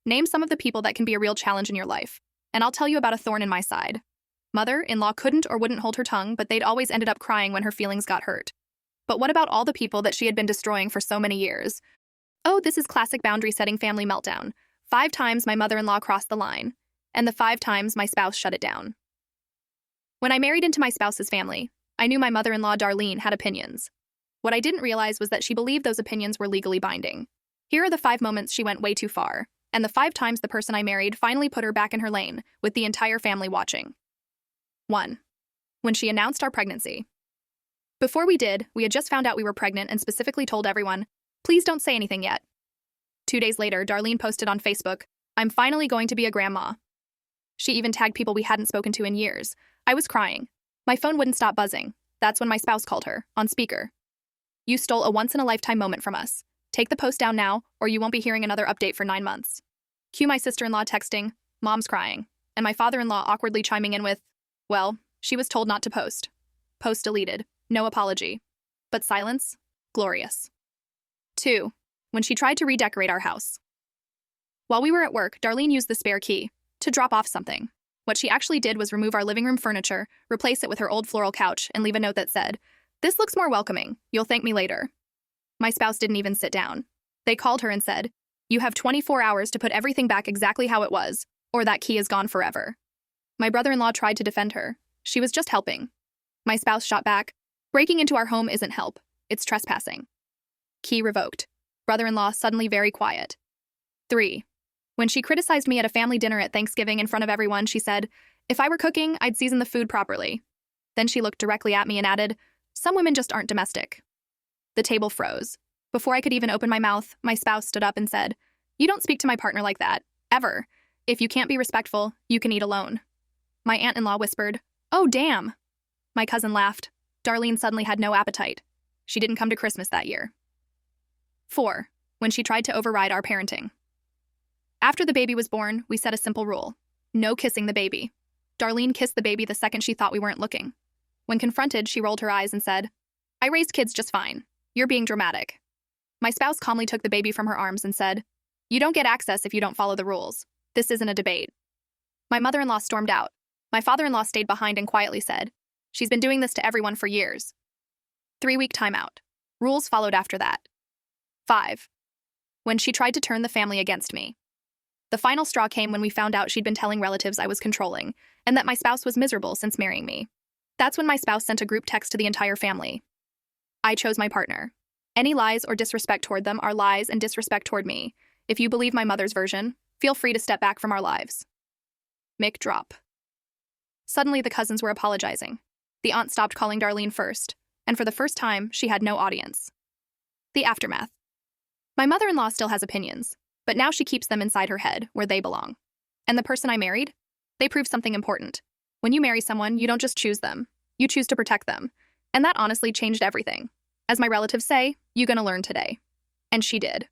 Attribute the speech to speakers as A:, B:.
A: Name some of the people that can be a real challenge in your life, and I'll tell you about a thorn in my side. Mother-in-law couldn't or wouldn't hold her tongue, but they'd always ended up crying when her feelings got hurt. But what about all the people that she had been destroying for so many years? Oh, this is classic boundary-setting family meltdown. 5 times my mother-in-law crossed the line, and the 5 times my spouse shut it down. When I married into my spouse's family, I knew my mother-in-law Darlene had opinions. What I didn't realize was that she believed those opinions were legally binding. Here are the 5 moments she went way too far, and the 5 times the person I married finally put her back in her lane, with the entire family watching. 1. When she announced our pregnancy. Before we did, we had just found out we were pregnant and specifically told everyone, please don't say anything yet. 2 days later, Darlene posted on Facebook, I'm finally going to be a grandma. She even tagged people we hadn't spoken to in years. I was crying. My phone wouldn't stop buzzing. That's when my spouse called her, on speaker. You stole a once-in-a-lifetime moment from us. Take the post down now, or you won't be hearing another update for 9 months. Cue my sister-in-law texting, mom's crying, and my father-in-law awkwardly chiming in with, well, she was told not to post. Post deleted. No apology. But silence? Glorious. 2. When she tried to redecorate our house. While we were at work, Darlene used the spare key to drop off something. What she actually did was remove our living room furniture, replace it with her old floral couch, and leave a note that said, this looks more welcoming. You'll thank me later. My spouse didn't even sit down. They called her and said, you have 24 hours to put everything back exactly how it was, or that key is gone forever. My brother-in-law tried to defend her. She was just helping. My spouse shot back, breaking into our home isn't help. It's trespassing. Key revoked. Brother-in-law suddenly very quiet. 3. When she criticized me at a family dinner at Thanksgiving in front of everyone, she said, if I were cooking, I'd season the food properly. Then she looked directly at me and added, some women just aren't domestic. The table froze. Before I could even open my mouth, my spouse stood up and said, you don't speak to my partner like that, ever. If you can't be respectful, you can eat alone. My aunt-in-law whispered, oh, damn. My cousin laughed. Darlene suddenly had no appetite. She didn't come to Christmas that year. 4. When she tried to override our parenting. After the baby was born, we set a simple rule. No kissing the baby. Darlene kissed the baby the second she thought we weren't looking. When confronted, she rolled her eyes and said, I raised kids just fine. You're being dramatic. My spouse calmly took the baby from her arms and said, you don't get access if you don't follow the rules. This isn't a debate. My mother-in-law stormed out. My father-in-law stayed behind and quietly said, she's been doing this to everyone for years. 3-week timeout. Rules followed after that. 5. When she tried to turn the family against me. The final straw came when we found out she'd been telling relatives I was controlling, and that my spouse was miserable since marrying me. That's when my spouse sent a group text to the entire family. I chose my partner. Any lies or disrespect toward them are lies and disrespect toward me. If you believe my mother's version, feel free to step back from our lives. Mic drop. Suddenly the cousins were apologizing. The aunt stopped calling Darlene first, and for the first time, she had no audience. The aftermath. My mother-in-law still has opinions, but now she keeps them inside her head, where they belong. And the person I married? They prove something important. When you marry someone, you don't just choose them. You choose to protect them. And that honestly changed everything. As my relatives say, you gonna learn today. And she did.